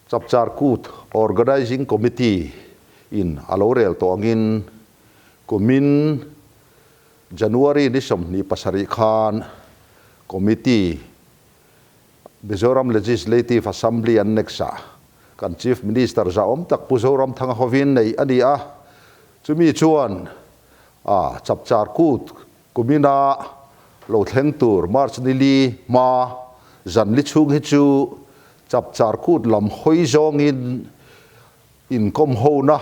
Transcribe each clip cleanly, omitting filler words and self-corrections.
chapchar kut organizing committee in alorel to angin kumin January ni som ni pasari khan committee Mizoram Legislative Assembly annexa kan chief minister zaom tak puzoram thang hovin nei ani a chumi chuan chapchar kut kumina lo thleng tur march nili ma zan li chung hi chu chapchar kut lam hoi zong in kom ho na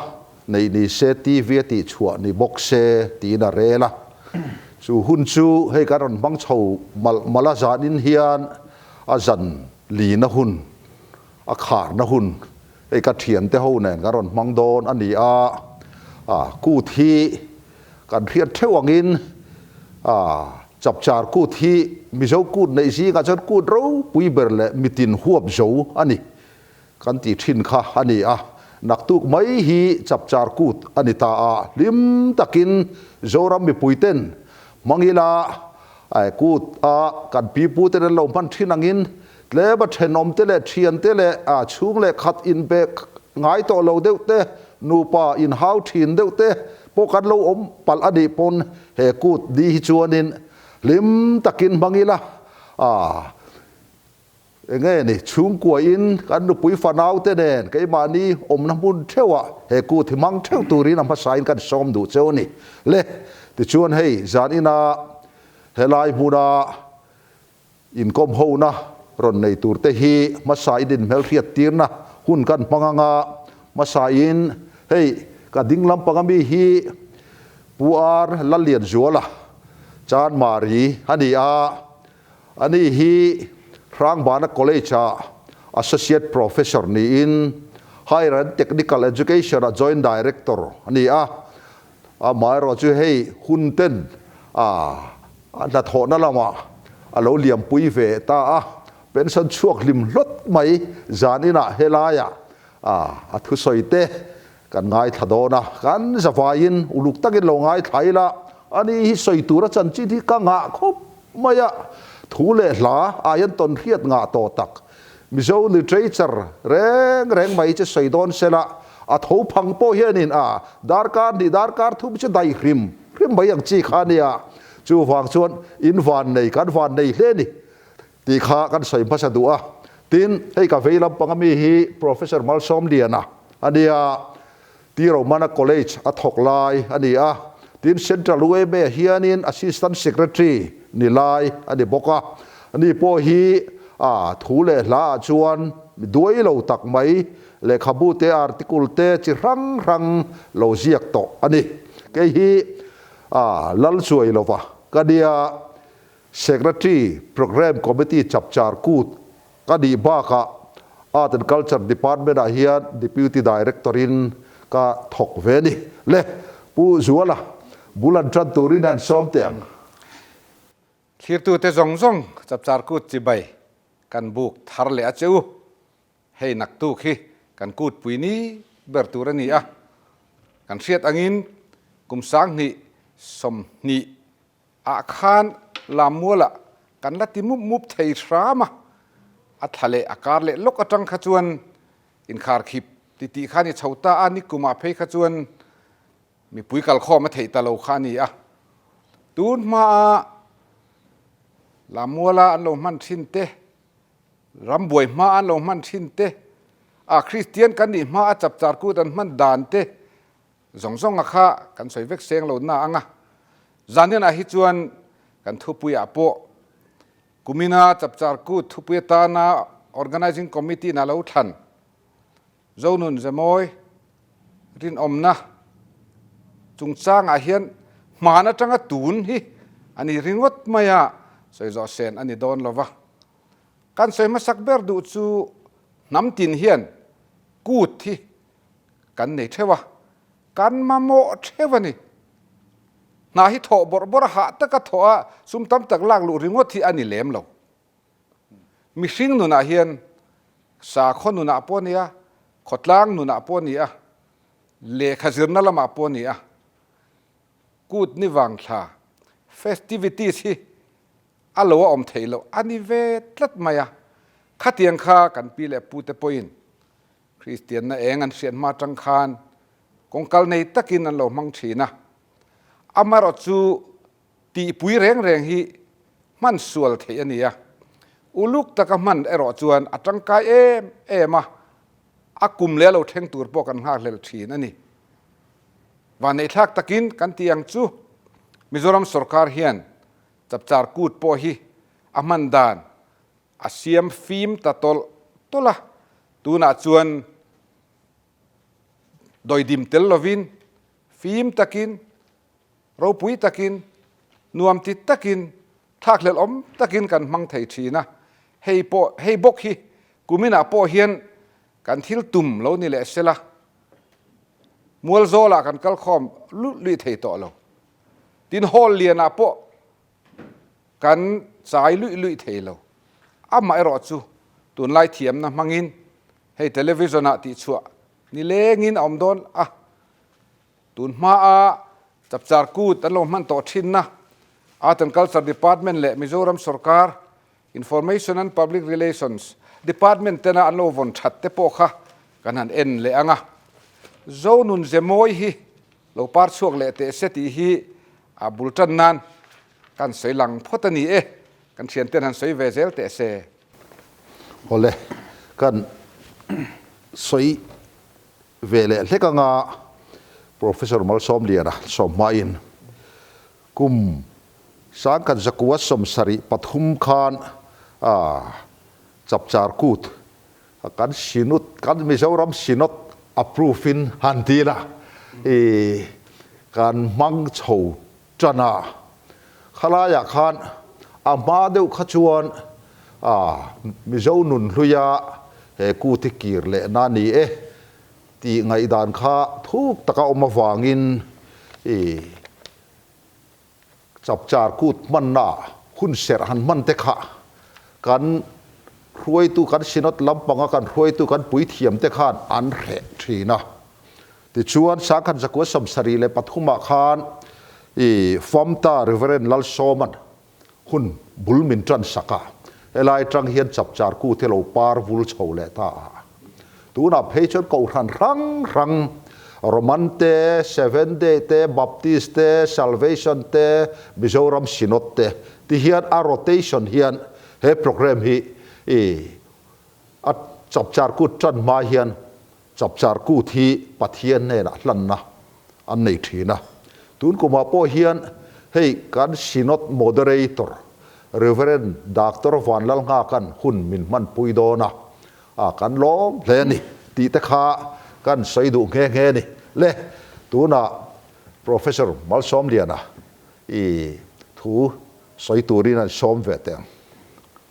nei ni se tv ti chua ni boxe ti na rela chu hun chu hei karon bang chho mala zanin hian a zan li na hun a khar na hun ei ka thian te ho nen karon mang don ani ku thi kan thiat thewangin chapchar ku thi mizo kut nei si ka chan kut ro pui berle mitin huap zo ani kan ti thin kha ani naktuk mai hi chapchar kut ani ta lim takin zoram mi puiten mangila ai kut kan pi pu te lo man thinangin le ba thenom te le thian te le chung le khat in be ngai to lo deu te nu pa in how thin deu te po kan lo om pal adi pon he kut di hi chuanin lim takin mangila nghe ni chung kwa in kan nu pui fanau te nen kai ma ni om na mun thewa he kut thi mang theu turin am pasain kan som du choni le ti chuan hei zanina helai buna in kom ho na ron nei tur te hi masai din mel riat tirna hun kan panganga masain hei ka dinglam pangami hi puar lalian zuala chan mari ani hi rang bana college associate professor ni in higher and technical education joint director ani mai ro chu hei hun ten na tho na lama alo liam pui ve ta pension chuak lim lot mai zanina helaya thu soite kan ngai thadona kan zawain uluk takin lo ngai thaila ani hi soitura chanchi thi ka nga khop maya thule hla ayan ton riat nga to tak mizo literature reng mai che soidon sela tho phang po hianin darkar thu che dai rim bai ang chi khania chu wang chuan in van nei kan van nei hle ni ti kha kan soi phasa du tin hei ka veilam pangami hi professor malsom diana ania ti romana college thok lai ania tin central ube hianin assistant secretary ni lai ani boka ani po hi thule hla chuan duai lo tak mai le khabu te article te chi rang lo ziak to ani ke hi lal chuai lova kadia secretary program committee chapchar kut kadi baka art and culture department hian deputy director in ka thok veni le pu zuala bulan tran turin an som teng khirtu te zong chapchar kut chi bai kan buk thar le acheu hei nak tu khi kan kut puini ber turani kan riat angin kum sang ni som ni khan lamula kan lati mup thei rama athale akar le lok atang khachuan in khar khip ti khani chhota ani kuma phei khachuan mi pui kal kho ma thei ta lo khani tun ma lamula an lo man thin te rambuai ma an lo man thin te christian kan ni ma chapchar ku dan man dan te zong kha kan soi vek seng lo na anga zanin hi chuan kan thupuya po kumina chapchar ku thupuya ta na organizing committee na lo than zonun zamoi rin omna chungchang hian mana tanga tun hi ani ringwat maya soi zo sen ani don lova kan soi ma sakber du chu namtin hian kut thi kan nei thewa kan ma mo thewani na hi tho bor ha ta ka thoa sum tam tak lak lu ringot thi ani lem lo mi hring nu na hian sa khon nu na ponia khotlang nu na ponia le khazirna lama ponia kut ni wang tha festivities hi alo om theilo ani ve tlat maya khatiang kha kan pi le pu te point คริสเตียนนะเองอันเสียนมาจังคานกงกัลในตะกินอันเรามังชีนะอามารอจูตีปุยแรงฮีมันสวลเทียนี่อะอุลุกตะกมันเอรอจวนอัจังกายเอมาอากุมเลี้ยเราเทงตัวปกันหาเลลชีนั่นนี่วันในทักตะกินกันที่ยังจูมิโซรัมสรการเฮียนจับจาร์กูดปอฮีอามันดานอาเซียมฟิล์มตะตละตูน่าจวนโดยดิมเตลลวินฟิล์มตะกินเราปุยตะกินนวมติดตะกินทักเลลอมตะกินกันมังไทยชีนะเฮบกฮีกูมินาปอเฮียนกันทิลตุมเรานี่แหละเสละมัวโซละกันกัลคอมลุยเทต่อเราตินฮอลเลียนาปอกันสายลุยเทเราอามาไอรอจูตุนไล่เทียมนะมังอินให้เทเลวิชันติชัวนี่เลงินอมโดนตุนมาจับจาร์กูตันลงมันต่อชินนะตันคัลชาร์ดีพาร์ตเมนต์เละมิโซรัมสรการ Information and Public Relations Department เตนะอันโลวนชัดเตปอค่ะกันหันเอ็นเละอ่ะโซนุนเจมอยฮีเราพาร์ช่วงเละเตเสตีฮีบุลตันนันกันใส่หลังพอตนีกันเชียนเตนันใส่เวเซลเตเซโอเลกันใส่เวเล่เล็กงา Professor มัลซอมเลียนะสมมาอินกุมสังกัดจักรวรรดิสมสริปฐุมขานจับจาร์กูดกันสินุดกันมิจารัมสินุดapproveinฮันดีนะการมังโฉจนาขลายขานอามาเดวขจวนมิจานุนลุยากูติกิร์เลนานีที่ไงดานข้าทุกตะกาอมาวางินจับจาร์กูดมันน่ะหุ่นเสรหันมันเตะขากันรวยตุกันสินดลำปังกันรวยตุกันปุยเทียมเตะขานอันเรทีนะที่ชวนสังกันจักรวรรดิสมสรีเลปฐุมขานฟอมตาริเวเรนลัลโซมันหุ่นบุลมินจันสักาเอลัยตรังเฮียนจับจาร์กูดเทโลปาร์วุลโชเลตาตัวนับให้ชนกูรันรังโรมันเตเซเว่นเดย์เตบัพติสเตซัลเวชันเตมิโซรัมสินดเตที่เฮียนโรเทชันเฮียนเฮโปรแกรมฮีจับจาร์กูจันมาเฮียนจับจาร์กูที่ปัทเฮียนเนี่ยนะลันนะอันนี้ทีนะตุนกูมาพอเฮียนให้การสินดโมเดเรเตอร์เรเวเรนด็อกเตอร์วันลัลงากันหุ่นมินมันปุยโดนะกันล้อมเลนี่ตีตะขากันใส่ดูเงี้ยนี่เล่ตัวน่ะ professor มัลซอมเลียนะทูใส่ตัวนี้นะซอมเวทเอง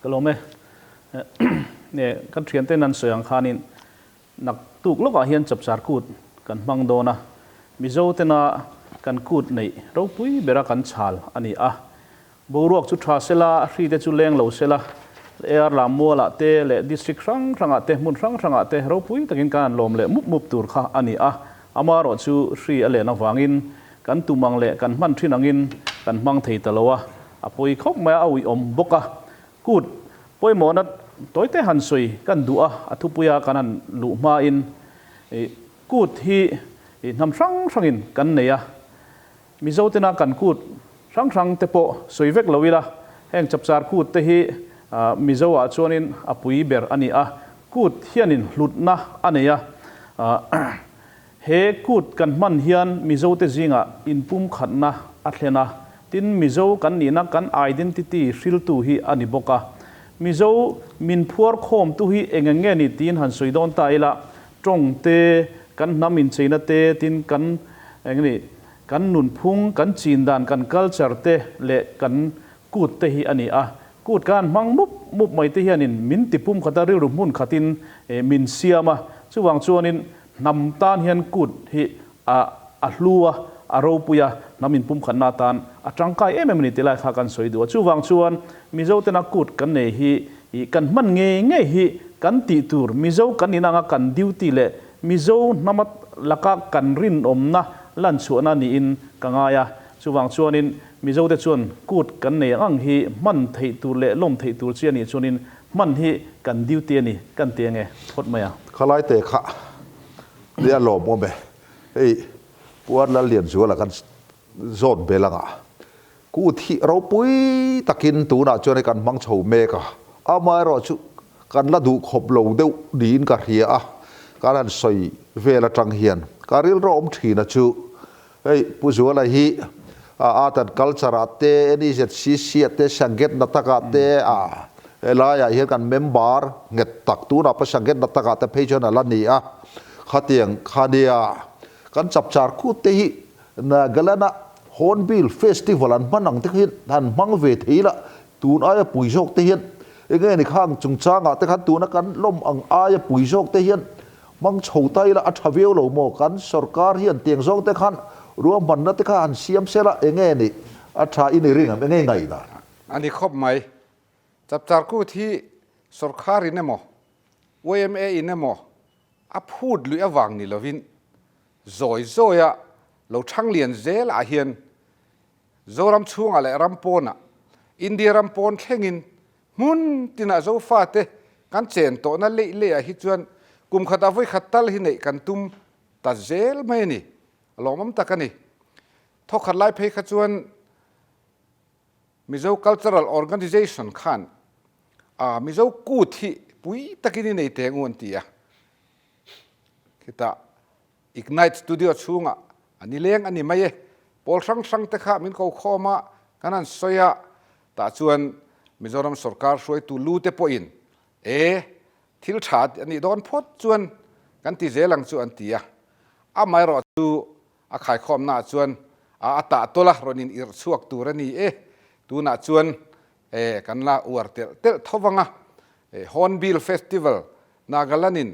ก็ลงไหมเนี่ยกันเทียนเต้นนันเสียงคานินนักตุกลูกอาเฮียนจับสารกูดกันบังโดนะมิโซเตนะกันกูดในเราปุ้ยเบรักันชาลอันนี้บูรวกจุดทาเซลารีเดจุเลงเหลาเซลาลามัวละเตเลดิสทริกรังเตมุนรังเตเราปุ้ยตะกินการลมเลมุบตูร์ค่ะอันนี้อามารอจูรีอเลนวางินกันตุมังเลกันมันที่นังินกันมังเทตะลวะปุ้ยเขาไม่เอาอมบกกูดปุ้ยหมอนัดตัวเตหันสวยกันดูทุปุยากันลุมาอินกูดที่นำรังอินกันเนี่ยมิโซเตนากันกูดรังเตโปสวยเวกลวิละแห่งจับสารกูดเตฮีมิโซอาชวนินปุยเบอร์อันนี้กูดเฮียนินหลุดนะอันนี้เฮกูดกันมันเฮียนมิโซเตจิงอินปุ่มขัดนะอัตเลนะตินมิโซกันนี่นะกันไอเดนติตี้ฟิลตูฮีอันนี้บกมิโซมินพัวโคมตุฮีเองเงี้ยนี่ตินหันสวยโดนตายละตรงเตกันน้ำมินเชนเตตินกันเองนี่กันนุนพุงกันจีนดานกันคัลเจอร์เตเลกันกูดเตฮีอันนี้กูดการมังมุบไม่เทียนินมินติปุ่มขัดริรุมุนขัดินมินเซียมาช่วงชวนินนำตานเฮียนกูดฮิลัวเราปุยนำมินปุ่มขันนาตานจังกายมันนี่ติลายขากันสวยดูช่วงชวนมิโซเตนักกูดกันเนฮิกันมันเงยฮิกันติตูร์มิโซกันนี่นางกันดิวตีเลมิโซนามัดลักกันรินอมนะลันชวนานี่อินกังายช่วงชวนินมิโซเตชวนกูดกันเนี่ยอังฮีมันเทตูเล่ลมเทตูเชียนี่ชวนินมันฮีกันดิวเตียนี่กันเตียงไงพดไหมขลายเตะขะ เรียนหลอมว่าไหมเฮ้ยปวดแล้วเรียนชัวร์ละกันโซนเบลังอ่ะกูที่เราปุ้ยตะกินตูน่ะจนในกันมังเฉาเมกะเอามารอชุกันละดูขบเหลาเดียวดีนกับเฮียอ่ะการนั้นใส่เวลาจังเฮียนการเรียนรอมทีนะชูเฮ้ยผู้ชัวร์ละฮีอาตัดคัลเจอร์เตนี่เจ็ดซีซีเตสังเกตนัตกาเตลายเห็นกันเมมเบอร์เงตักตูน่ะประสังเกตนัตกาเตเพจนั่นละนี่อ่ะขัดเตียงขัดเดียกันจับจาร์คูเตหิน่ะกลนะฮอนบิลเฟสติวัลอันมันนังเทหินทันมังเวทีละตูนอายปุยโชกเตหินเองนี่ข้างจุงจ้างอ่ะแต่ขันตูนักกันล้มอังอายปุยโชกเตหินมังโชว์ไตละอัฐเวลโลโมกันสรการเฮียนเตียงโชกเตขันรวมบันนัตขันเสียมเสละเองนี่อัฐอินริงอ่ะเองไงล่ะอันนี้ครบไหมจับจาร์กู้ที่สรการอินเนมอ OMA อินเนมออับพูดลุยอวังนี่ละวินโอยอะเราช่างเลียนเซลอาเฮียนโจรำช่วงอะไรรำปนอ่ะอินเดียรำปนแข่งินมุนติน่าโจฟาเตกันเจนโตนั่นเละฮิจวนกุมขัดเอาไว้ขัดตัลหินเอกันตุมตัดเซลไม่นี่ลองมั่มตะกันนี่ทอขัดไล่เพขจวนมิโจ cultural organization ขันมิโจกูที่ปุยตะกินนี่เตงวนตีอ่ะคิดว่า Ignite Studio ช่วงอ่ะอันนี้เลี้ยงอันนี้ไม่พอสังเตะมินเขาข้อมากันนั้นสอยแต่ชวนมิโซรัมสรการช่วยตูลูเตปอินทิลชาดอันนี้โดนพดชวนกันที่เจลังชวนตีไม่รอตูขายข้อมหน้าชวนตาตัวละรอนินอิรสวกตูรันนี่ตูน่าชวนกันละอวดเตลทวังฮอนบิลเฟสติวัลนากาลานิน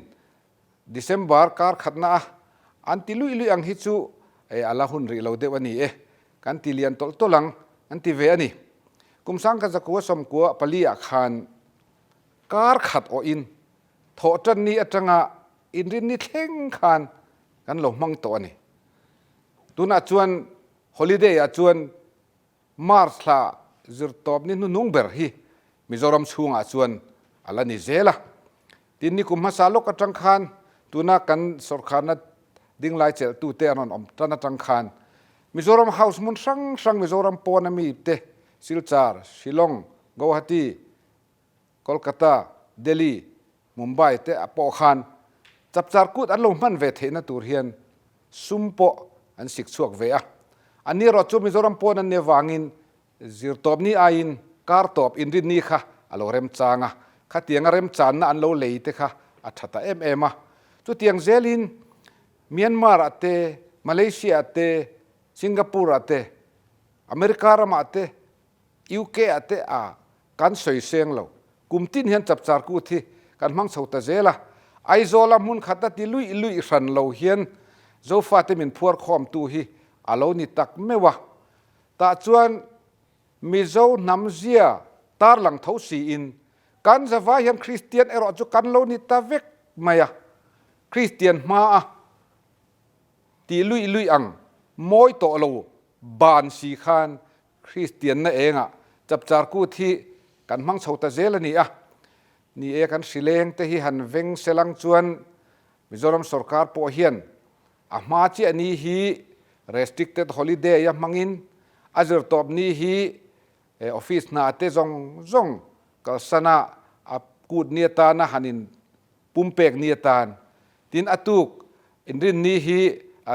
December การขัดหน้าอันที่ลุยอังฮิจูอัลลาฮุนรีเราเดวันนี้กันที่เลียนตลังอันที่เวนี่กุมสังกันจะกัวสมกัวปลีอาคารการขัดออินโถจันนี้อาจารย์อินรินนี่เท่งคานกันหลงมังตัวนี่ตุนอาจวนฮอลิเดย์อาจวนมาร์สลาจิรตอบนี่นุ่งเบอร์ฮีมิโซรัมช่วงอาจวนอัลลานี่เจล่ะทีนี้กุมมาสาลกอาจารย์คานตุนักกันสรการนัดดิ้งไล่เจลตูเตอนอมตระนัดจังคานมิโซรัมเฮาส์มุนสังมิโซรัมปอนามีเตซิลจาร์ชิลองกวาฮัตีโคลกัตตาเดลีมุมไบเตอปอคานจับจาร์กุดอันลงมันเวทเนตูเฮียนซุมปออันสิกสวกเวะอันนี้เราจูมิโซรัมปอนันเนวางินจิรตอบนี้อายินการตอบอินรินนี่ค่ะอัลโลเรมจางะขัดเตียงเรมจานน่ะอันโลเลย์เตค่ะอัฐตามาจุดเตียงเซลินเมียนมาร์เตมาเลเซียเตสิงคโปร์เตอเมริการามาเตยูเคเตกันสวยเสียงเรากุมตินเห็นจับจาร์กูที่กันมังสาวตาเจล่ะไอโซลามุนขัดติลุยรันเราเฮียนโจฟาเตมินพัวคอมตูฮีอาโลนิตักไม่วะตาจวนมิโซนัมเซียตาร์หลังเท้าสีอินกันจะว่าเห็นคริสเตียนเอรอจุกันโลนิตาเวกไม่อะคริสเตียนมาตีลุยอังมอยโตโลบานสีคานคริสเตียนนั่นเองจับจาร์กูที่กันมังสาวตาเจลนี่นี่กันสิเลงเตหิหันเวงเซลังจวนมิโซรัมสรการปอเฮียนมาจีอันนี้ฮี restricted holiday ยังมังอินอาจจะตอบนี้ฮีออฟฟิศนาเตจงก็สนะกูดเนียตานะหันินปุ่มเปกเนียตานทินอตุกอินรินนี้ฮี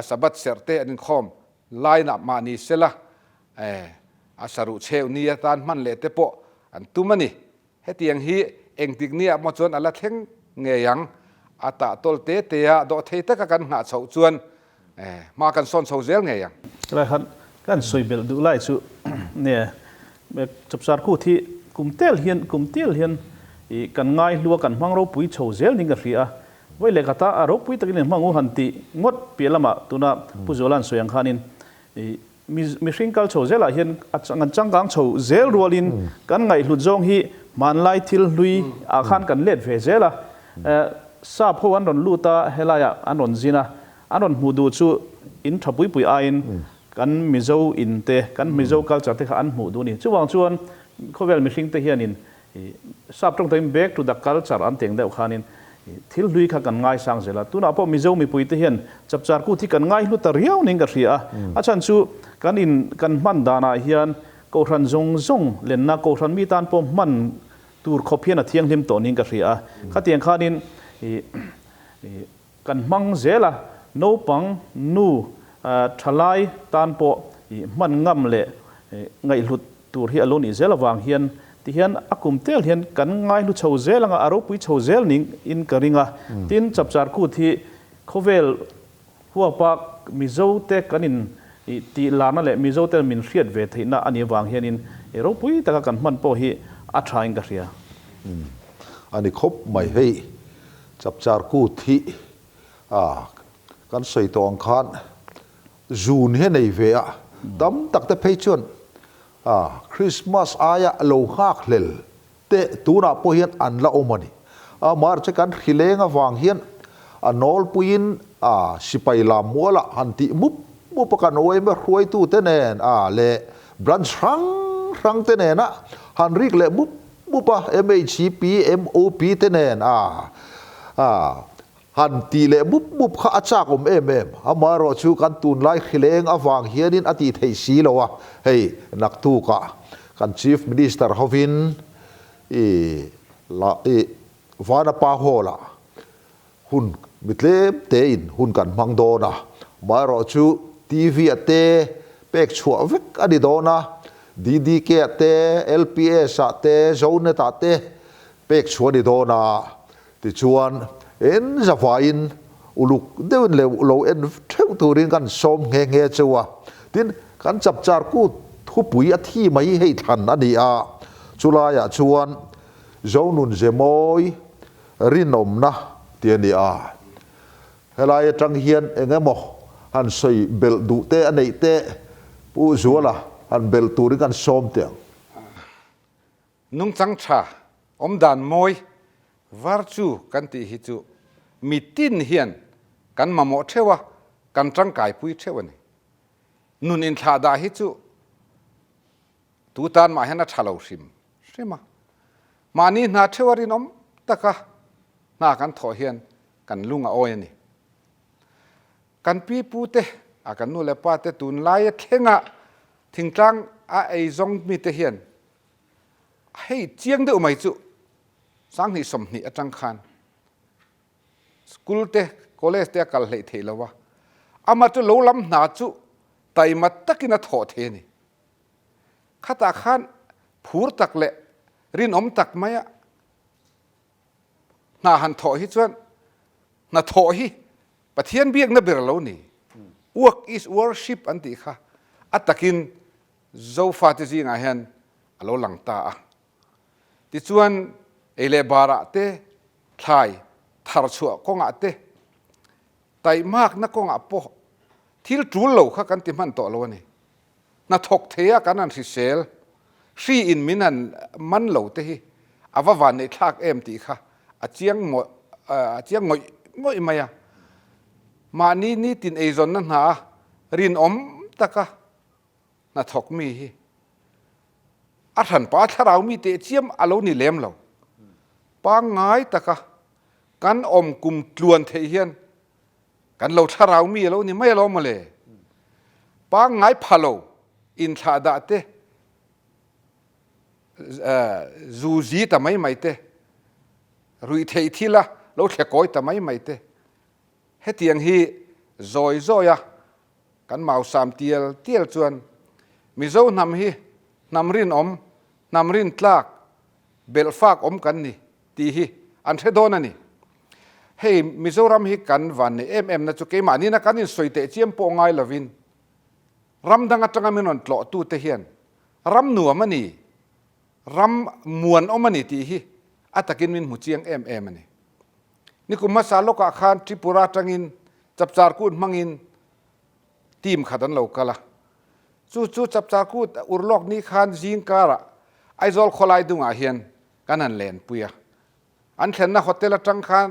สบัดเสรเตอันคอมไลน์นับมานี่เสละสรุเชวเนียตานมันเลเตโปอันตุมันนี่เฮตียงฮีเองติกเนี่ยมาจวนอัลละเทงเงียงตาตอลเตเตียดอเทตกันหาเสาจวนมากันซ้อนเสาเซลเงียงอะไรครับกันสวยเบลดูไล่สุเนี่ยจับสารคู่ที่กลุ่มเตี้ยเฮียนกันง่ายลัวกันมังเราปุยโชเซลนี่กันเสียไว้เลยกตาเราปุยตะกินมังหันติงดเปลี่ยนละมาตัวน่ะผู้โจลันสวยงขานินมีสิ่งกัลโชเซลเฮียนอันจังกังโชเซลรัวลินกันไงหลุดจงฮีมันไล่ทิลลุยอาคารกันเล็ดเฟเซละทราบพวันดอนลูตาเฮลายอันดอนจีน่ะอันดอนหูดูชูอินทับปุยอาอินกันมิโซอินเตกันมิโซกัลจัดที่อันหูดูนี่ช่วงชวนเขาเวลมีสิ่งเตเฮียนินทราบตรงที่ back to the culture อันเตียงเดียวขานิน ทิลลุยข้ากันง่ายสังเสละตุน่าพอมิโซมีปุยเทียนจับจารกูที่กันง่ายลุตเรียวนิ่งกันเสียอาจารย์ชูกันอินกันมันดานาเฮียนกูรันจงเล่นนักกูรันมีตานปมมันตูร์ขบเพียนเทียงลิมตัวนิ่งกันเสียข้าเตียงข้านินกันมังเจละโนปังนูทลายตานปอมันงำเละไงลุตูร์ที่อารมณ์อิเจละวางเฮียนที่เฮียนอากุมเตลเฮียนกันง่ายลุชาวเจลังอารมณ์ปุยชาวเจลนิ่งอินกริงะตินจับจารกูที่โคเวลหัวปากมิโซเตกันอินตีลานั่นแหละมิโซเตมินเรียดเวทีน่ะอันนี้วางเฮียนินอารมณ์ปุยแต่กันมันพอฮีอัตรายกันเสียอันนี้ครบไม่ให้จับจารกูที่กันใส่ตัวอังคารจูนเห็นในเวียตั้มตักแต่เพชรคริสต์มาสอายะโลหักเลลเตะตัวน่ะพอเห็นอันละอมันนี่มาร์ชกันขิเลงวางเห็นนอลปุยินสิไปลามมัวละหันติมุปกันโอ้ยไม่รวยตู้เตเนนเละบรันรังเตเนนะหันริกเละมุปะ MHP MOP เตเนนหันตีเละมุปข้าอาจากมารอชูกันตุนไล่ขิเลงวางเฮียนินอติเทสีแล้ววะเฮ้ยนักตู้กะกัน Chief Minister ฮาวินวานาปาโฮละหุ่นมิดเล็บเตอินหุ่นกันมังโดนะมารอชูทีวีเตเป็กชัววิกอดีโดนะDDKเต LPS เตโจเนตเตเป็กชัวดีโดนะที่ชวนจะฝ่ายอุลุกเดินเร็วโลเท่าตัวเรื่องกันสมเงยจัวทีนกันจับจารกูทุบปุยที่ไม่ให้ทันอันนี้จุลายชวนเจ้านุนเจมอยรินอมนะเตียนี่เฮลายจังเฮียนเองมอหันใส่เบลดูเตอันนี้เตผู้ชัวละหันเบลตัวเรื่องกันสมเตียงนุ่งจังชาอมดานมอยวาร์จูกันติฮิจูมีตินเฮียนกันมาโมเทวะกันจังกายปุยเทวนี่นุนอินทาดาฮิจูตูตานมาเห็นนัทชาลาวชิมใช่ไหมมานี่นาเทวรินอมตะกะนากันถอเฮียนกันลุงออยนี่กันปีปูเตกันนู่นเลป้าเตตุนไล่เข่งทิ้งจังไอซงมีเตเฮียนให้เจียงเดือไม่จูสังหิสมหิจังคันสกุลเตคอลเลจเตกัลเลเทลวะอามาจุโลลำนาจุไตมาตะกินถอเทนี่ข้าตาขันผูรตักเละรินอมตักไหมนาหันถอฮิจวนนาถอฮิปะเทียนเบียกนเบรลนี่ work is worship อันติค่ะอัตตะกินโจฟาติจิงาเฮนอโลหลังตาติจวนเอเลบาระเตทายทารชัวกงอาเตไตมากนักกงอาปอทิลจูโลข้ากันติมันต่อโลนี่นาทกเทียกันนั่นสิเซลชีอินมินันมันโลเตฮีอาววันในทากติค่ะอาเจียงงอยมามานี่ตินเอซอนนั่นหารินอมตะกะนาทกมีฮีอาทันป้าถ้าเรามีเตเจียมอโลนี่เลมเราปางง่ายตะกะกันอมกุมตลวนเทียนกันเราถ้าเรามีเรานี่ไม่ล้อมาเลยปางง่ายพะโลอินทาดาเตจูจีแต่ไม่เตรุยเทียทีละเราเทก้อยแต่ไม่เตเฮตียงฮีจอยกันเมาสามเตียลจวนมิโซนำฮีนำรินอมนำรินตลากเบลฟากอมกันนี่ตีฮีอันเทโดนนี่เฮ้มิโซรัมฮีกันวันนี่นะจุกเกมานี่นะกันนี่สวยเตะเจียมโปงไงลวินรำดังจังมินนตลอตูเตเฮียนรำหนัวมันนี่รำมวนอมันนี่ตีฮีอัตกินมินหูเจียงนี่นี่กุมาสาลกอาคารทริปุราจังอินจับจารกูดมังอินทีมขัดันเหล่ากะละจู่จับจารกูดอุรลอกนี้คานจิงการะไอซอลคอลายดุงอาเฮียนกันนั่นแลนปุยอันเห็นนะโฮเทลจังคาน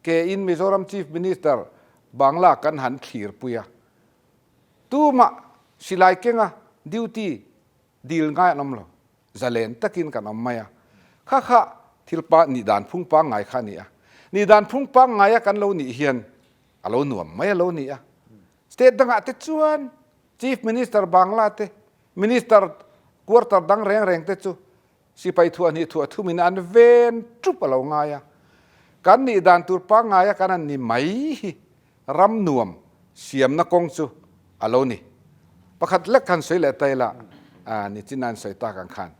เกอินมิโซรัมชีฟมินิสเตอร์บังลากันหันขีร์ปุยตู้มาสิไลเก่งดิวตี้ดีลง่ายน้ำละจะเลนตะกินกันน้ำไม่ข้าทิลปานิดานพุ่งปังไงข้านี่ นี่ดานพุ่งปังไงกันเราหนีเฮียนเราหน่วมไม่เราหนีอ่ะสเตทดังอาเตจวน Chief Minister บางลาเต Minister กวดตัดดังแรงเตจูสิไปทัวนี่ทัวทุมินอันเวนจุบเราไงอ่ะกันนี่ดานตัวปังไงกันนั่นนี่ไม่รำหน่วมเสียมนักกงจูเรานี่ประคัดเล็กขันสวยเละไตละนี่จินันสวยตากันขัน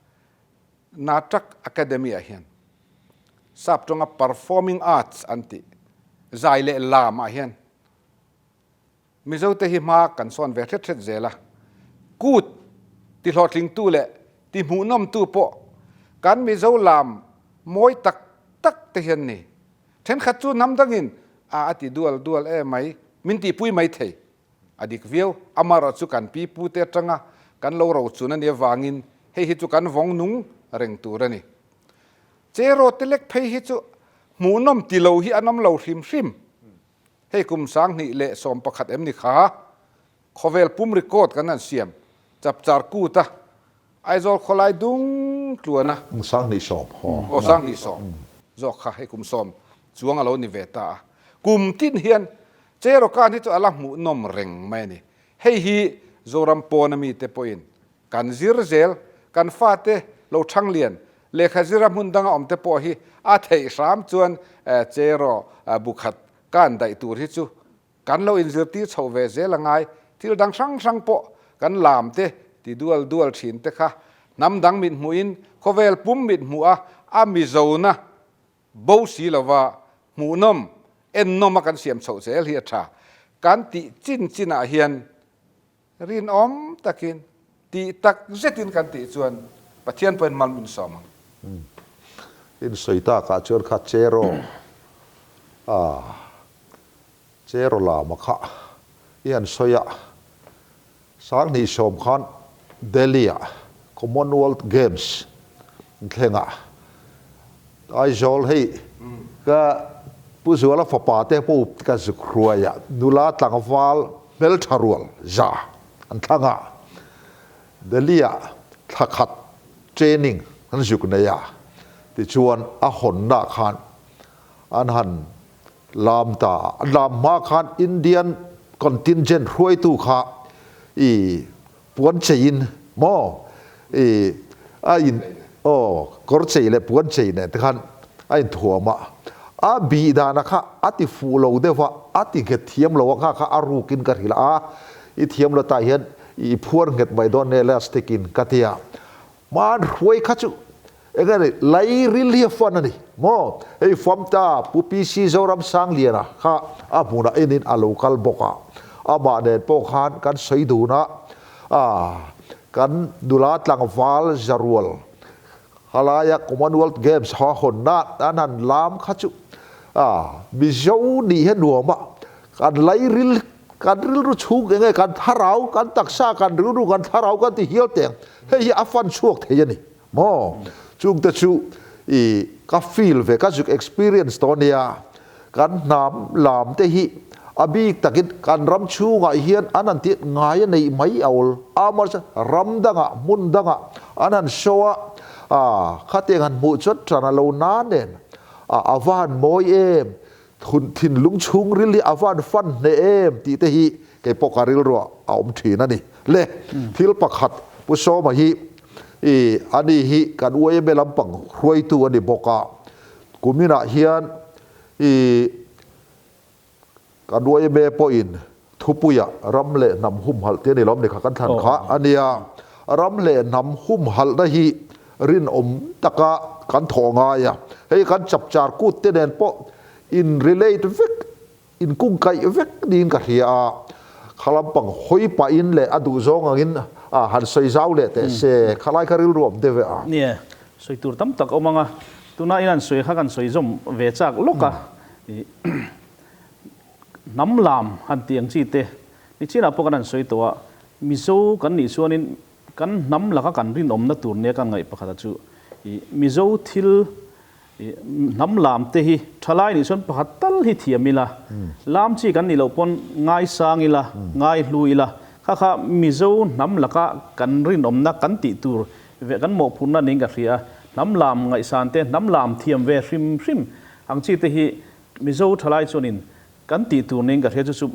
นาจักอะคาเดมีเฮียนทราบตรงกับ performing arts อันติใจเละลามาเฮียนมิเจ้าเตหิมากันส่วนเวทเทศเจละกูดที่หลอดลิงตู้เละที่หมูน้ำตู้โปกันมิเจ้าลามมวยตักเตเฮียนนี่เช่นขัดจูน้ำดังอินอติดูลไหมมินตีปุยไม่เทอดีกวิวอามาราจุกันปีปูเตจังกันเราจูนันเดียววางินให้ฮิจุกันวงนุงเร่งตัวนี่เจโรเตเล็กเพฮิจุหมูน้ำตีเหลาฮิอันน้ำเหลาริมให้กุมสังนี่เละสมประคัดนี่ขาขอเวลปุ่มรีคอร์ดกันนั่นเสียมจับจารกูตาไอโซลคลายดุงกลัวนะสังนี่สอบโอ้สังนี่สอบจอกขาให้กุมสมจวงเรานิเวตากุมตินเฮียนเจโรการที่ตัวอลังหมูนมเร่งไม่นี่ให้ฮีโซรัมโปนามีเตปอินกันซิรเซลกันฟาเตเราช่างเลียนเลขาซิรามุนดังอมเตปอฮีอาเทสามจวนเจโรบุขัดการได้ตัวที่จูกันเราอินซิร์ตีชาวเวเซลงไงที่ดังช่างโปกันลามเตที่ดูลชินเตค่ะน้ำดังมิดหมูอินขเวลปุ่มมิดหมูอามิโซนะบูสีละว่าหมูนมเอ็นนมกันเสียมโซเซลเฮียชาการติจินอาเฮียนรินอมตะกินติตักเจตินกันติจวนปะเทียนเป็นมันมินสอมอินสวยตากาเชิญขัดเจโรเจโรลามาค่ะยันสวยสังนิชมขันเดลีย Commonwealth Games เข่งไอโจลให้ก็ผู้ส่วนละฝ่ายเตะผู้ก็จะครัวยดูแลต่างฝ่ายเบลทารัวจ้าอันทั้งเดลียทักขัดเทรนนิ่งอันจุกเนียที่ชวนอาหนนักขันอันหันลามตาลามมาขันอินเดียนคอนตินเจนรวยตุขาปวนเชินมออินกอร์เชยเลยปวนเชยเนี่ยที่ขันถั่วมาบีดานะคะติฟูโลเดว่าติเกทียมโลว่าค่ะอารูกินกันหิละเทียมโลตาเห็นพวนเกตใบดอนเนลสติกินกัตยามันรวยขจุเองนี่ไลริลีฟันนี่มอฟัมตาปูปีซีโซรัมสังเลียนะค่ะมูนาเอ็นินอาลูคัลบกะบาเดนโปขานกันใส่ดูนะกันดูแลต่างฝ่ายจารวลฮาลายคอมมอนเวลท์เกมส์ฮะคนนั้นลามขจุมิเจ้านี่เห็นหัวมากันไลริลรู้ชุกยังไงกันท่าเรากันตักษากันรู้กันท่าเรากันที่เหี้ยวเตียงเฮ้ยอัฟฟันช่วงเทียนี่มอจุกแต่ชูก็ฟีลเวก็จุก experience ตอนเนี้ยกันน้ำลามเตหิบีตะกินการรำชูงาเฮียนอันนั้นที่ง่ายในไม่เอามาจะรำดังมุนดังอันนั้นชัวข้าเตียงมุจดจานโลนานเด่นอาวานโมยเอมทุนทินลุงชุงริลีอาวานฟันเนเอมตีเตหิเก็บปกการิลรัวเอาถีนั่นนี่เล่ทิลปักขัดปุโซมาฮีอันนี้ฮีการอวยเบลัมปังรวยตัวนี่บกกุมินาเฮียนการด้วยเบปอินทุปุยรำเละนำหุ่มหัลเตียนล้อมเด็กขันทันขาอันนี้รำเละนำหุ่มหัลได้ฮีรินอมตะกะกันทองายให้กันจับจารกูเตียนปออินรีเลย์เวกอินกุ้งไก่เวกดินกับเฮียขลังปังหอยปะอินเละอดูจงอินหันใส่เจ้าเละแต่เสขลายคาริลรวมเดวะเนี่ยสวยตัวตั้มตักเอามังตัวนั้นอินันสวยข้ากันสวยจมเวจากโลกะน้ำลามหันเตียงจีเตนี่ที่เราพวกนั้นสวยตัวมิโซกันนี่ส่วนนี้กันน้ำหลักกันรินอมนัตัวเนี่ยกันไงปะครับจู่มิโซทิลน้ำลามเตหิทลายนี่ส่วนปะคัดตัลฮิเทียมิละลามจีกันนี่เราปนง่ายสร้างอีละง่ายลุยละข้ามิโซน้ำหลักกันรินอมนักกันติตัวเวกันหมกพูนนั่นเองกับเสียน้ำลามไงสานเตน้ำลามเทียมเวริมอังจีเตหิ มิโซทลายชนินกันตีตัวนิ่งกับเรื่องจุบ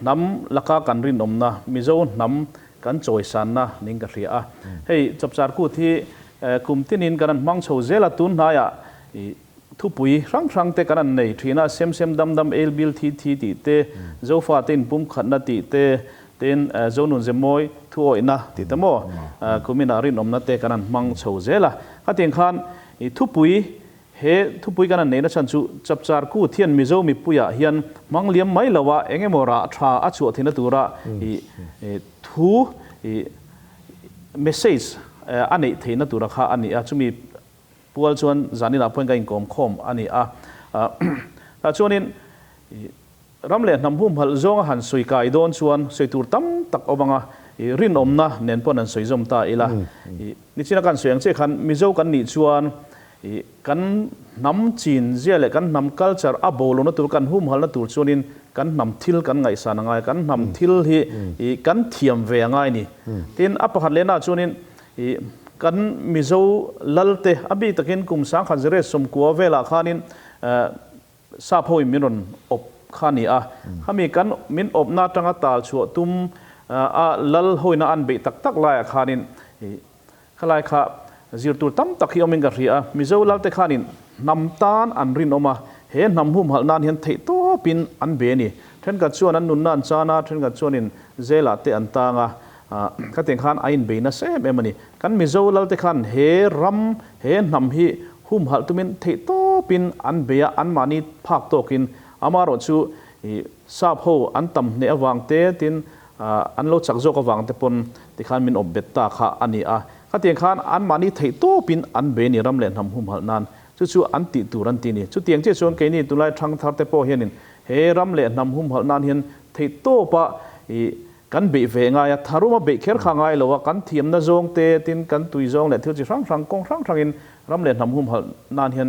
น้ำลักกันรินอมนะมิโซน้ำกันจอยสันนะนิ่งกับเรื่องเฮ้ยจับสารกูที่กลุ่มที่นินกันมังโชเซลตุนนายะทุปุยครั้งเตกันในทีน่าเซมดำเอลบิลทีติเตโจฟาตินปุ่มขันนาติเตเต้นโจนุนเจมอยทั่วอินะติดตโมคุมินารินอมนาเตกันมังโชเซละก็เตียงขันทุปุยเฮทุปุยกันในนั้นฉันจูจับจารกูเทียนมิโซมีปุยเฮียนมังเลี้ยมไม่ละว่าเองโมระทราอัจฉริยะตัวระทูเมสเซจอันนี้ที่นั่นตัวราคาอันนี้อาจจะมีพวกชวนจานิลาเพื่อนกันกลมคมอันนี้แต่ชวนนี้รำเลียนนำหุ่มหัลจงหันสวยกายโดนชวนสวยตัวตั้มตักอบังรินอมนะเน้นพวกนั้นสวยจมตาอีละนี่ชินักการสวยอย่างเช่นขันมิโซกันนี่ชวนกันนำจีนเจียเลยกันนำ culture อับโบลนั่นตัวกันหุ่มหัลนั่นตัวชวนนี้กันนำทิลกันไงสานไงกันนำทิลที่กันเทียมเวียงไงนี่ทีนอัปหัดเลน่าชวนนี้กันมิโซลัลเตอบีตะกินกุมสังขันเจเรสมกัวเวลาขานินซาพอยมินนอบขานีขามีกันมินอบนาจังตาลชัวตุมลัลหอยนาอันเบตักลายขานินขลายขาจิรตูตั้มตักฮิอมิงกะรีมิโซลัลเตขานินนำตานอันรินออกมาเห็นนำหุ่มหัลนานเห็นเทโตปินอันเบนี่เทนกัดชวนนั้นนุนนันจานาเทนกัดชวนินเจลาเตอันตางก็เตียงขันไอ้เบนัสเอ็มนี่กันมิโซลัลเตขันเฮรัมเฮนำฮีหุ่มหัลตุมินเทโตปินอันเบียอันมานีภาคโตกินอามารอชูซาโพอันตำเนอวังเตตินอันโลจักโจกวังเตปนติขันมินอบเบตตาขาอันนี้ก็เตียงขันอันมานีเทโตปินอันเบนี่รัมเลนทำหุ่มหัลนั้นชูอันติตูรันตินี่ชูเตียงเจ้าชวนเกนี่ตุไลทางทาร์เตโปเฮนินเฮรัมเลนทำหุ่มหัลนั้นเห็นเทโตปะกันเบเวงายทารุมาเบเคิร์ข้างไงหรือว่ากันเทียมน่าจงเตตินกันตุยจงเลยที่จะครั้งกงครั้งอินรำเลียนทำหุ่มหัลนานเห็น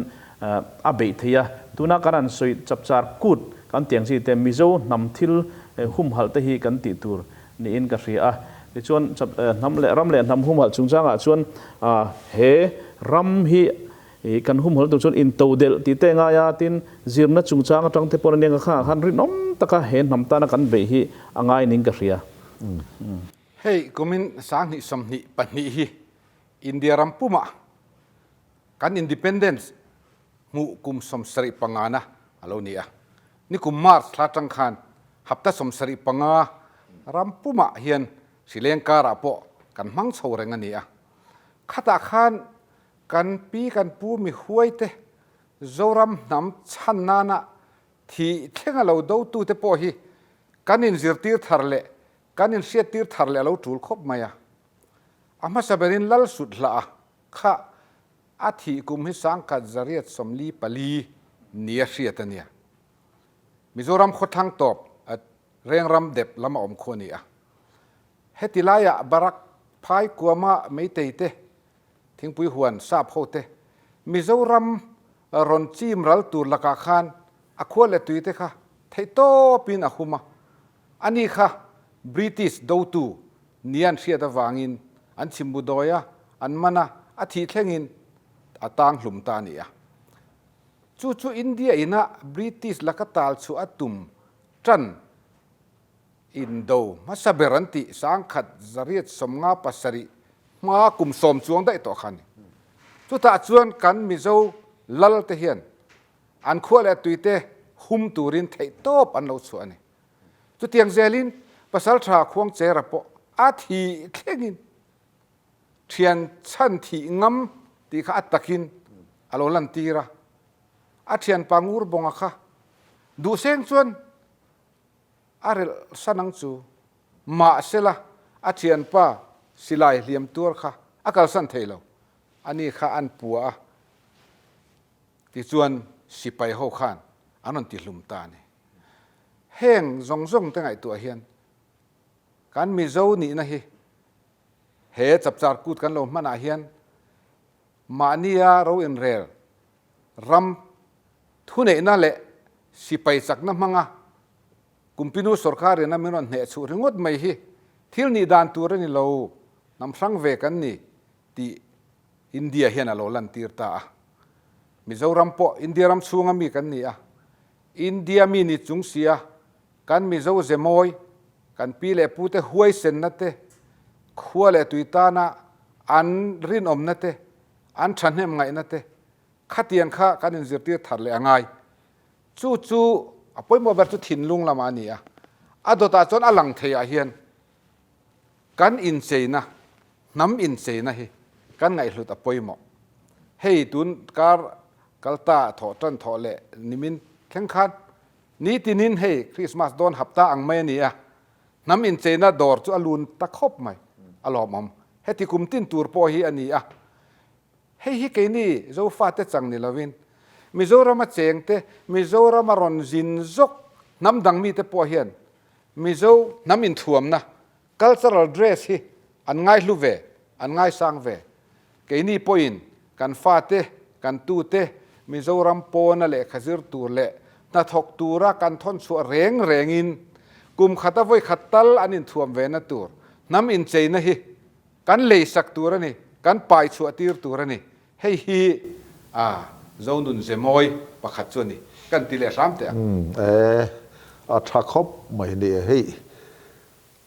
อาเบเทียตุนักการสวยจับจารกูดกันเตียงสิเตมิโซนำทิลหุ่มหัลเตหีกันติตูร์นี่อินกระเสียที่ชวนจับนำรำเลียนทำหุ่มหัลจุงจังชวนเฮรำฮีกันหุ่มหัลตัวชวนอินโตเดลติเตงายาตินจิรนัจุงจังจังเทปนเนียงข้าขันรินอมตะกะเห็นนำตานักันเบฮีอ่างไงนิงกระเสียเฮ้ยกุมินสางนิสมนิปันนิฮีอินเดียรัมปุมะกันอินดิเพนเดนซ์มูกุมสมสริปังานะฮัลโหลนี่นี่กุมมาร์สลาจังคานฮับตาสมสริปังารัมปุมะเฮียนสิเลงการะโปกันมังโซเรงนี่ขัตาคานกันปีกันปูมีหวยเตโจรัมนำชันนานะที่เท่งเราดูตูเตโปฮีกันอินจิรตีร์ทาร์เลกันอินเสียตีร์ทาร์เลเราจูลคบมาอามาสเบรินลัลสุดละข้าอาทิกุมฮิสังกัดจริยสมลีปลีเนียเสียตันเนี่ยมิโซรัมขดทางตอบเรียงรำเด็บละมาอมโคนี่เฮติลายะบารักพายกัวมาไม่เตยเตทิ้งปุยหวนซาบโฮเตมิโซรัมรอนจีมรัลตูละกาคานอควเลตุยเตค่ะเทโตปินอคุมาอันนี้ค่ะบริติชดูตูเนียนเสียตะวางินอันชิมบุดอยอันมันอาทิเทงินอาตางหลุมตานี่จู่อินเดียอินะบริติชละกตาลชูอัตุมจันอินโดมาสเบรันติสังขัดจริยสมงาปัสริมากุมสมจวงได้ต่อขันจู่ตาจวนกันมิโซลัลเตเฮียนอันขั้วและตุยเตหุมตูรินเทโตปอันเราสวนนี่จุดเตียงเจลินภาษาชาควงเจระปออาทิเทงินเทียนชันที่งำที่ข้าอัตตะกินอโลลันตีระอาเทียนปังอูร์บงอะค่ะดูเสียงชวนอาเรลสันังจูมาเสละอาเทียนป้าสิไลเลียมตัวค่ะอากาศสันเทโลอันนี้ข้าอันปัวที่ชวนสิไปหกขันอันนั้นติดลุมตาเนี่ยแห้งจงตั้งไงตัวเฮียนการมีเจ้านี่นะฮีเหตุจับจารกูดกันลงมันอาเฮียนมาเนียเราอินเรลรำทุนเอนั่นแหละสิไปสักน้ำมังกุมพินุสรคารีนั่นไม่รอนเหตุสุริงดไม่ฮีที่นี่ดานตัวนี่เรานำสังเวกันนี่ที่อินเดียเฮียนเราลันตีร์ตามิโซรัมปออินเดียรัมซูงมีกันนี่ อินเดียมีนิจุงเสียกันมิโซเซมอยกันปีเลปูเตหวยเซนนัตเตขัวเลตุยตานะอันรินอมนัตเตอันฉันเฮมไงนัตเตขัดเตียนข้ากันอินเสียตีถัดเลยไงจู่อภัยมาแบบจุดถิ่นลุงละมานี่อะดตาจนอลังเทียเฮียนกันอินเซนะน้ำอินเซนะเฮกันไงหลุดอภัยมาเฮ้ยตุนกัลตาถอดจันถอดเละนิมินแข่งขันนี่ตินินเฮ้คริสต์มาสโดนหับตาอังเมนี่อะน้ำอินเซนะดอร์จูอลูนตะคบไหมอลอมมเฮ้ที่คุมตินตูร์ปอฮีอันนี้อะเฮ้ฮิเกนี่โจฟาเตจังนี่ละวินมิโซรามาเจงเตมิโซรามารอนจินจกน้ำดังมีเตปอฮีนมิโซน้ำอินท่วมนะ cultural dress ฮีอันง่ายลูเวอันง่ายสังเวเกนี่พอยน์กันฟาเตกันตูเตมิโซรามปอนเละขจิรตูเละนาทกตูระกันทนสัวเร่งอินกุมขัดไว้ขัดตัลอันอินท่วมเวนัตูร์น้ำอินเจนะฮีกันเลยสักตูระนี่กันไปสัวตีร์ตูระนี่เฮ้ฮีโจนุนเซมอยประคัดส่วนนี้กันติเลสามเตะถ้าครบไม่เนี่ยเฮ้ย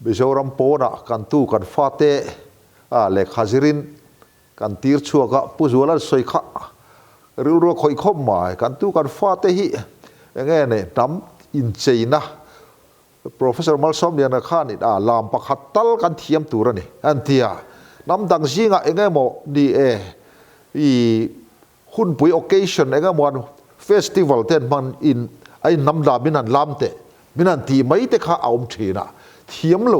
บิโซรัมโปนะกันตู้กันฟาเตเลขฮาซิรินกันตีร์ชัวกะผู้ชัวร์สวยขะรู้คอยคบหมายกันตู้กันฟาเตฮีอย่างเงี้ยเนี่ยน้ำอินเจนะ professor มัลซอมเนี่ยนะข้านี่ลามประคัดตัลกันเทียมตัวนี่อันเทียน้ำดังซิงะอย่างเงี้ยโมดีหุ่นปุ๋ย occasion เองก็มัน festival เต้นมันอินไอ้น้ำดาบินันลามเตบินันทีไม่เตข้าเอาทีนะเทียมโล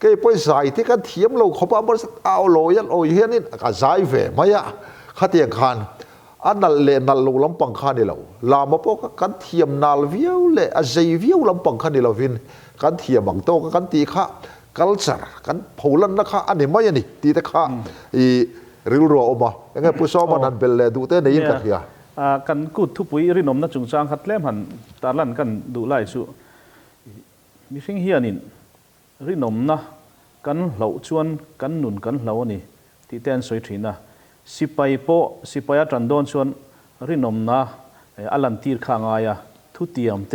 ก็ไปใส่ที่กันเทียมโลเขาบอกว่าเอาโลยันโอเฮียนี่ก็ใส่เวไม่อะข้าเตียงคานอันนั้นเลนัลโลลำปังคานนี่เราลามาพวกกันเทียมนัลวิวเลอะใจวิวลำปังคานนี่เราวินกันเทียมบังโตกันตีข้า culture กันพูลันนะข้าอันนี้ไม่ยันนี่ตีแต่ข้าริลรัวออกมาอย่างเงี้ยผู้ชมมันเป็นเลดูเต้ในยินกันเฮียกันกูทุปุยรินอมนะจุงจางขัดเล่มหันตาลันกันดูไล่สุมีสิ่งเฮียนินรินอมนะกันเหล่าชวนกันหนุนกันเหล่านี่ที่เต้นสวยถีนะสิไปโปสิไปจันโดนชวนรินอมนะอลันตีร์ข้างายทุติยมเต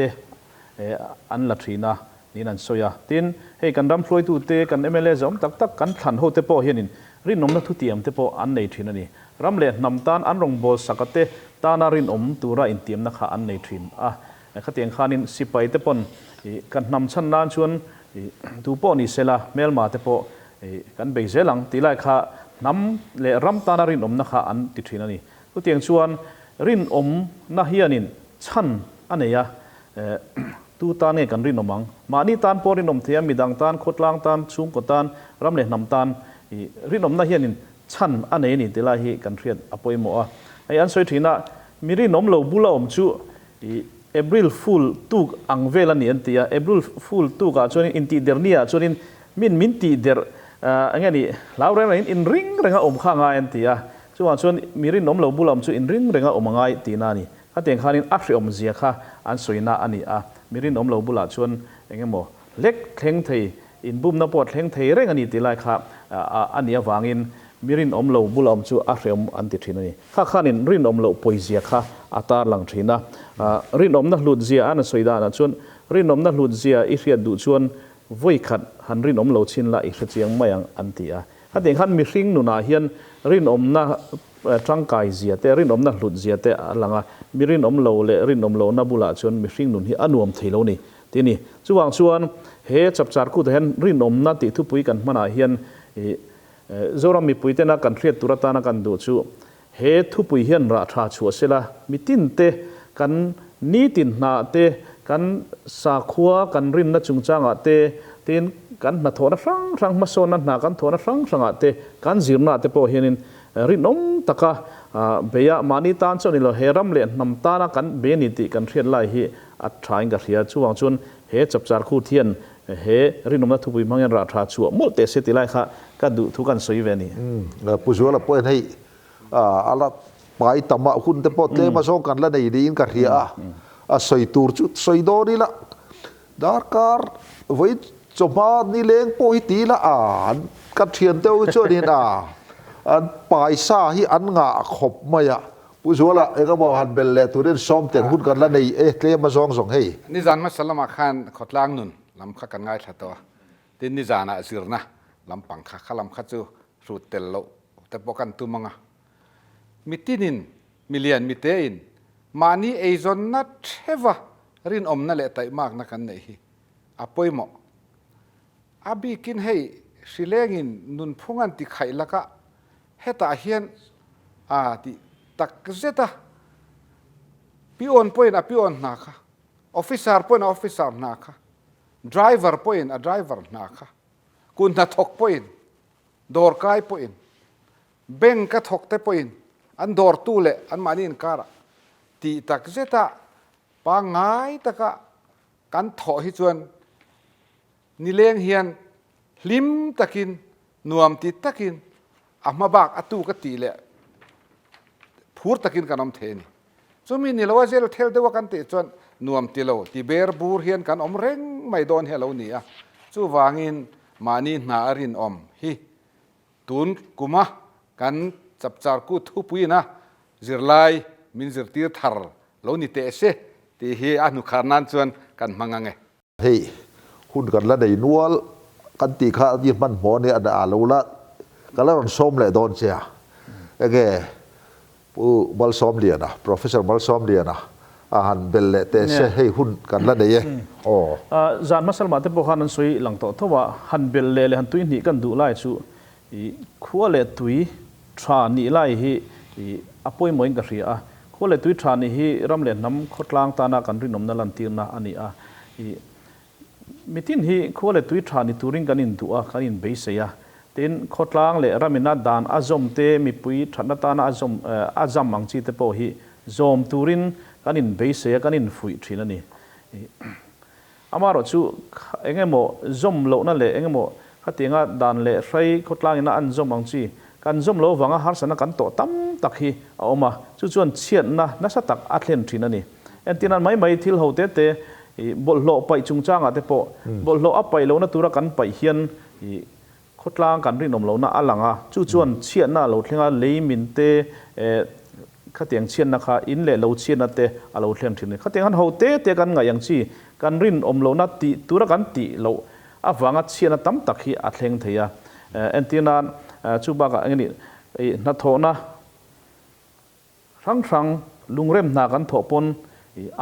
อันละถีนะนี่นั่นสวยตินให้กันรำพลอยตูเตกันเอเมเลจอมตักกันขันโฮเตโปเฮียนินรินอมนะทุติยมเตโปอันในถีนะนี่รำเล่นำตานอันรงโบสักเตตานารินอมตัวระอินเตียมนักอันในถีนขัดเตียงขานินสิไปเตปนกันนำชั้นนานชวนตูโปนี่เซลาเมลมาเตโปกันเบเซลังตีไลข้านำเล่รำตานารินอมนักอันติถีนะนี่ขัดเตียงชวนรินอมนะเฮียนินชั้นอันเนียตูตานเอกันรินอมังมานี่ตานปอรินอมเทียมมีดังตานขดลางตานชุมกตานรำเล่นำตานรินอมนะเฮียนินชั้นอันนี้นี่ตีไลฮีกันเรียนอภัยหมอไอ้อันสวยทีน่ะมีรินอมเหล่าบุลอมชูเอบริลฟูลตุกอังเวลันนี่อันที่เอบริลฟูลตุกอ่ะชวนอินตีเดอร์เนี่ยชวนมินตีเดอร์อันนี้ลาวเรื่องอินริงเรื่องอมข้างไงอันที่ชวนมีรินอมเหล่าบุลอมชูอินริงเรื่องอมไงตีน่านี่ถ้าเตียงข้านี่อักษรอมเสียค่ะอันสวยน่ะอันนี้มีรินอมเหล่าบุลาชวนอย่างเงี้ยหมอเล็กเท่งเทยอินบุมนับปวดเท่งเทยเรื่องอันนี้ตีไลค่ะอันนี้วางอินมีรินอมเหล่าบุลอมชูอักษรอมอันติทีนี่ข้านินรินอมเหล่าปอยเสียค่ะอัตราหลังทีนะรินอมนักลุดเสียอันสวยด้านชวนรินอมนักลุดเสียอิเรียดูชวนวิ่งขัดหันรินอมเหล่าชินละอีกเสียงไม่ยังอันที่ถ้าเด็กขันมีสิ่งหนุนอาเฮียนรินอมนักร่างกายเสียแต่รินอมนักลุดเสียแต่หลังมีรินอมเหล่าเละรินอมเหล่านับบุลาชวนมีสิ่งหนุนที่อนุมเทโลนี่ทีนี้ช่วงชวนเฮจับจาร์กูแต่เห็นรินอมนักติทุปุยกันมันอาเฮียนโจรามีปุยเตนักกันเรียดตุระตานักกันดูชูเฮทุปุยเฮียนราชาชัวเสละมิตินเตกันนีตินนาเตกันสาขัวกันรินนัจุงจางเตตินกันนัทโทนรังมาโซนันนากันโทนรังเตกันจิรนาเตโปเฮียนินรินอมตะกะเบียมานิตานชนิโลเฮรัมเลนนำตานักกันเบนิติกันเรียนไล่ฮีอัตรายกันเรียช่วงชนเฮจับจาร์คูเทียนเฮรินอมนัทุปุยมังยันราชาชัวมุลเตเสติไลค่ะก็ดูทุกันสวยเวนี่ผู้ชัวร์ละเพื่อนให้อะไรไปตำมาคุณแต่พอเตมาส่งกันแล้วในดีนกันเรียสวยตูร์จุดสวยโดนี่ละดาร์การไว้จมานี่เลี้ยงโปยตีละกันเทียนเต้าช่วยนี่ปลายซาที่อันงาขบมา ผู้ชัวละเองก็บอกหันเบลเล่ตัวเด่นซ้อมเตียนหุ้นกันแล้วในเตรียมมาซองส่งให้นิจานมาสลามาขันขดล้างนุนลำขักันง่ายทัดตัวที่นิจานะสิรนะลำปังขักลำขัดจูสูดเตลโลแต่ปกันตุมังอ่ะมิตินินมิเลียนมิเตอินมานี่ไอซอนนัดเชวะรินอมนั่นแหละไตมากนักกันไหนอปอยหมออาบีกินให้สิเลงินนุนพงอันติไข่ละกะเฮตาเฮียนติตักเซตาพี่ออนพอยน์พี่ออนนักค่ะออฟฟิศาร์พอยน์ออฟฟิศาร์นักค่ะดรายเวอร์พอยน์ดรายเวอร์นักค่ะคุณนัทกพอยน์ดอร์กายพอยน์เบงกัทกเตพอยน์อันดอร์ตูเล่อันมานินการะตีตักเซตาปังไงตะกะกันถอฮิจวนนิเลงเฮียนลิมตะกินนวมติตะกินอามาบากอตูกตีเล่พูดตะกินกันอมเทนีso mi ni lawa zel thel dewa kan te chon nuam ti lo ti ber bur hian kan om reng mai don he lo ni a chu wangin mani na arin om hi tun kuma kan chapchar ku thu pui na zirlai min zir tir thar lo ni te se ti hi anu kharnan chuan kan mangange hey hun kan la nei nual kan ti kha yi man mo ne ada lo la kan la ron som le don sia egeผู้บอลซ้อมเรียนนะ professor บอลซ้อมเรียนนะอาหารเบลเล่แต่เช่ให้หุ้นกันละเดียโอ้จานมาสลมาเตปขันสวยหลังต่อทว่าหันเบลเล่หันตุยนี่กันดูไล่สู้ขั้วเล่ตุยทรานี่ไล่ฮีอภัยมวยกันเสียขั้วเล่ตุยทรานี่ฮีรำเล่นน้ำขดล้างตานากันรินมนั่นลันตีนะอันนี้มิตินฮีขั้วเล่ตุยทรานี่ตูริงกันอินตัวกันอินเบสเซียtin khot lang le ramina dan azom te mi pui thana ta na azam mang chi te po hi zom turin kanin beise kanin fui thina ni amaro chu engemo zom lo na le engemo khatinga dan le hrei khot lang ina an zom mang chi kan zom lo wanga har sana kan to tam tak hi oma chu chuan chiat na sa tak atlen thina ni entinan mai thil ho te bol lo pai chung changa te po bol lo apai lo na tura kan pai hianขดล้างกันรินอมเหลาหน้าอลังจู่จวนเชียนหน้าเหลาเทียงเลยมินเตข้าเตียงเชียนนะคะอินเล่เหลาเชียนนั่นเตอเหลาเทียนทีนี้ข้าเตียงหันเขาเตกันไงอย่างชีกันรินอมเหลาหน้าตีตัวกันตีเหลาฟังเชียนตั้มตักฮีอัดเทงเทียเอ็นตีนานจู่บ้ากอันนี้นัทโทนะครั้งลุงเริ่มนากันถอปน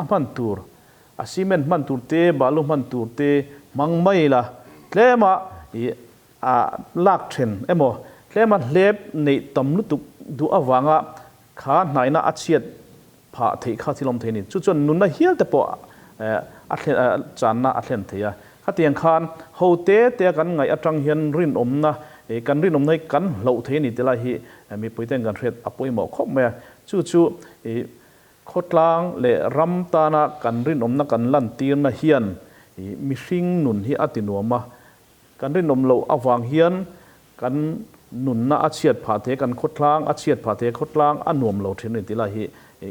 มันตูร์ซีเมนต์มันตูร์เตบาลุมันตูร์เตมังไม่ละเลมาลากเทรนโมเล่มันเล็บในตำลุตุดูอวังขาไหนน่าอัดเชียดผ่าเทข้าที่ลมเทนิจุดนุนน่ะเฮียแต่ปออัดเลจานน่ะอัดเลนเทียข้าเตียงคานเฮาเตกันไงอัดจังเฮียนรินอมนะกันรินอมในกันเหลาเทนิเตละฮีมีปุยเต็งกันเรียดอปุยหมอคบแม่จู่ขดล้างเล่รำตานะกันรินอมนะกันลั่นตีนนะเฮียนมีซิงนุนที่อัตินัวมากันรินนมโลอวังเฮียนกันหนุนน่าอาเชียดผาเทกันคดล้างอาเชียดผาเทคดล้างอันนวมโลที่นี่ติลาฮี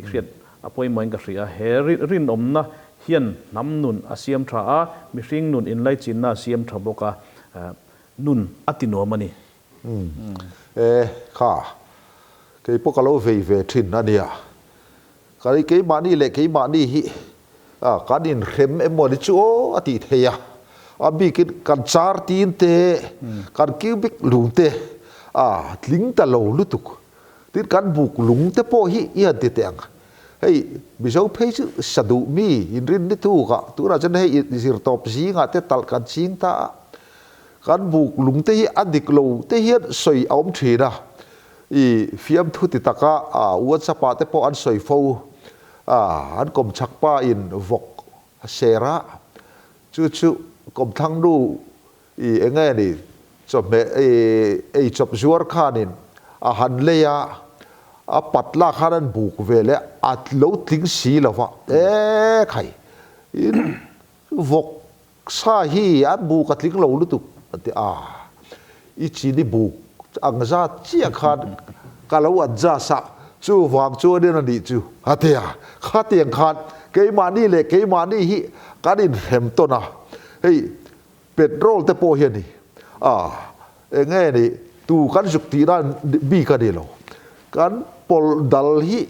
เครียดอภัยเหมือนกับเสียเฮรินนมนะเฮียนน้ำนุนอาเซียมทรามีริงนุนอินไลจินน่าเซียมทราบกะนุนอัตินัวมันนี่ค่ะเกี่ยวกับเราเวทินนั่นเนี่ยการเกี่ยวมานี่เล็กเกี่ยวมานี่ฮีการดินเข้มมดิจูอติเทียabi kit kan char tin te kan cubic lung te tling ta lo lutuk tin kan buk lung te po hi ia te teng hei bisau phei chu sadu mi in rin ni tu ka tu ra chen hei sir top si nga te tal kan sing ta kan buk lung te hi adik lo te hian soi om thina fiam thu ti taka whatsapp te po an soi fo an kom chak pa in vok sera chu kom thang du nghe đi chụp mẹ chụp zuar khanin han leya patla khanan buk vele at lo ting si lawa khai in vok sa hi an buk atling lo lu tu ati ichi ni buk ang za chia khan kalau adza sa chu wang chu de na di chu atia kha tiang khan ke mani le ke mani hi kanin hem to na hey petrol te po hian ni nge ni tu kan juk ti ran bi ka de lo kan pol dal hi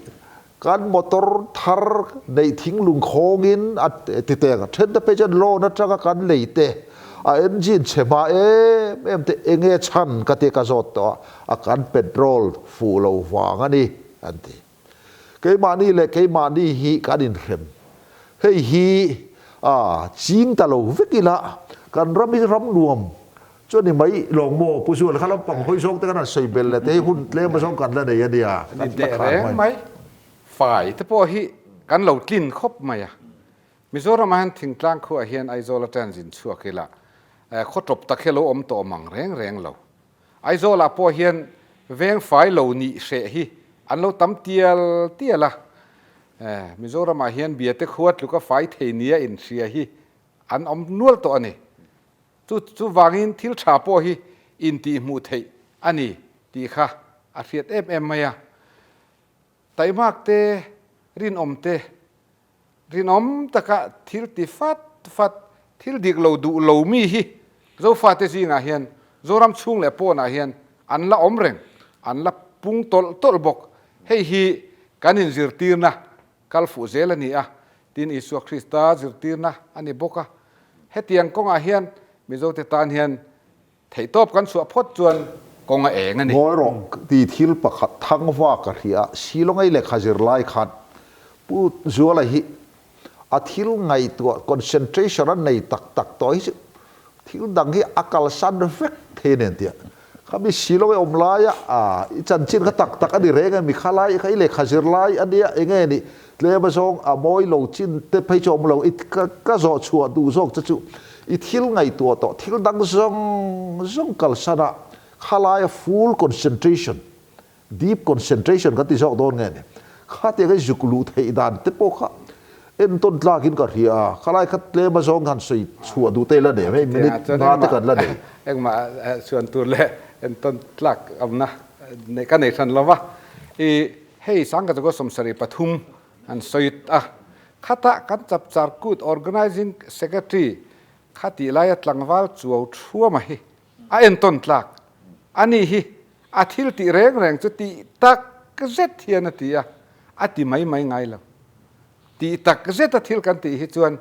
การมอเตอร์ทาร์ในทิ้งลุงโคงินอัดติเตงเช่นแต่เป็นจันโลนัทกันเลยเตะเอนจินเชมาเอ็มเตเองชันกติกาจดต่ออาการเปโตรลฟูโลวางนี่อันที่เกี่ยมานี่เลยเกี่ยมานี่ฮีการินเรมเฮ้ยฮีจีนตะโลวิกิละการรำรวมจนนี่ไม่หลงโม่ผู้ช่วยเขาเราปังห้อยซงแต่กันใส่เบลเลยแต่หุ่นเลี้ยงมาซงกันแล้วเนี่ยเดีย นี่เดะแรงไหมฝ่ายที่พอฮีกันเรากินครบไหมอะมิโซรามันถึงกลางขั้วเฮียนไอโซลาเทนสินชัวกิละขดจบตะเคโลอมโตมังแรงเราไอโซลาพอเฮียนเวงฝ่ายเรานี่เสฮีอันเราตั้มเตียละมิโซรามาเฮียนเบียดเตขวดลูกก็ฝ่ายเทเนียอินเสียฮีอันอมนวลตัวนี่จู่วางินทิลชาพอฮีอินตีมูเทอันนี้ตีค่ะอาเทียดเอ็มไหมอะไตมากเตรินอมเตรินอมตะกะทิลติฟัดทิลดิกเราดูเรามีฮีโซฟาเตซีงาเฮียนโซรำชุงเล่ปอนาเฮียนอันละอมเร่งอันละปุงตลบกเฮฮีกันินจิรตีนะกัลฟูเซลนี่อะตินอิสุคริสตาจิรตีนะอันนี้บกะเฮตียงกงอาเฮียนมิโซเตตานเฮียนไถตบกันสวพดจวนกงอาเองนั่นนี่ งอยรองตีทิลประคัดทั้งว่ากระเฮียชีลงไอเล็กขจิรไลขัดพูดจัวอะไรฮิอาทิลไงตัว concentration นั้นในตักตัวฮิทิลดังฮิอากาศสันเฟกเทเนนเตียเขามีชีลงไออมลายจันชินเขาตักอันนี้เรงมีข้าไลเขาเล็กขจิรไลอันเดียเองนี่เลยมาส่งมอยโลจินเตไปชมเราอีกก็จอชัวดูส่งจะจู่อีทิลไงตัวต่อทิลดังส่งกัลสันข้าไล full concentration deep concentration กันที่ชอบโดนไงเนี่ยข้าเตียก็จุกลูเทดานเตปโปข้าเอ็นต้นลากินกับเฮียข้าไล่ข้าเลมาส่งกันสิชัวดูเตละเดี๋ยวไม่นิดนาเตกันละเดี๋ยวเอ็งมาส่วนตัวเล่เอ็นต้นลากเอานะในกันในทันละวะให้สังกัดก็สมศรีปทุมอันสอยข้าตะกันจับจาร์กูด organizing secretary ข้าตีไล่ตังวัลจัวชัวมาให้เอ็นต้นลากอันนี้ฮิอาทิลติแรงจุดตีตักเจ็ดเทียนตีอาทิไม่ไงแล้วตีตักเจ็ดอาทิลกันตีฮิจวน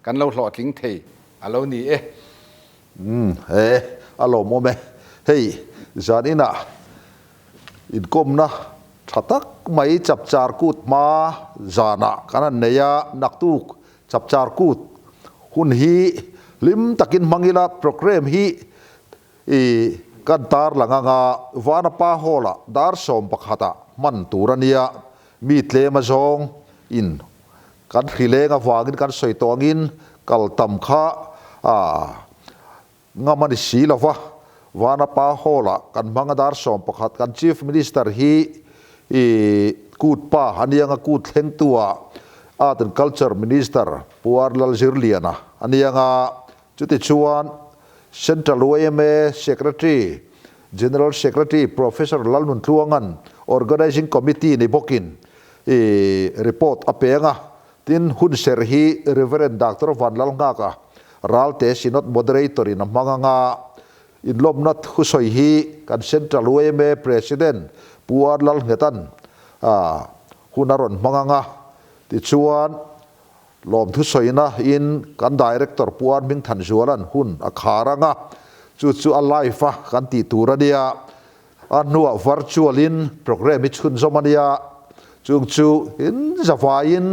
กันเราหล่อทิ้งเทอเรานี่อารมณ์โมเมเฮ้ยจานี่นะอินกมนะชัตักไม่จับจาร์กูดมาจานะกันนั่นเนี่ยนักตุกจับจาร์กูดหุ่นฮีลิมตักินมังกิลาโปรแกรมฮีกันตาร์หลังงาวานาปาโฮละดาร์สมปักฮัตมันตูรันียมีเทเลมาจงอินกันขิเลงวากินกันสวยตัวงินกัลตัมข้างามันสีละวานาปาโฮละกันมังดาร์สมปักฮัตกัน Chief Minister ฮีกูดป้าฮันยังกูดเล่งตัวArt and Culture Minister ปัวลลจิรเลียนะอันยังจุดที่ชวน Central OMA Secretary General Secretary Professor Lalmun Tuangan Organizing Committee ni Bokin report apenga tin hun serhi Reverend Dr. Van Lalngaka ralte sinot moderator in manganga in lomnat husoi hi kan Central OMA President Puar Lal ngetan hunaron manganga ti chuan lom thu soina in kan director puan ming than zualan hun akharanga chu alive kan ti turadia anua virtual in program chun zomania chung chu in zawain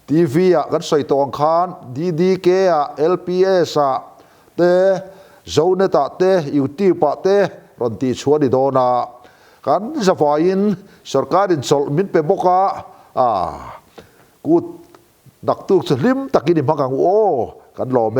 tv kan soi tong khan ddk lps te zoneta te youtube te ron ti chuani dona kan zawain sarkarin sol min pe bokaกูดักตุกสลิมตักกินมังกังโอกันหล่อเม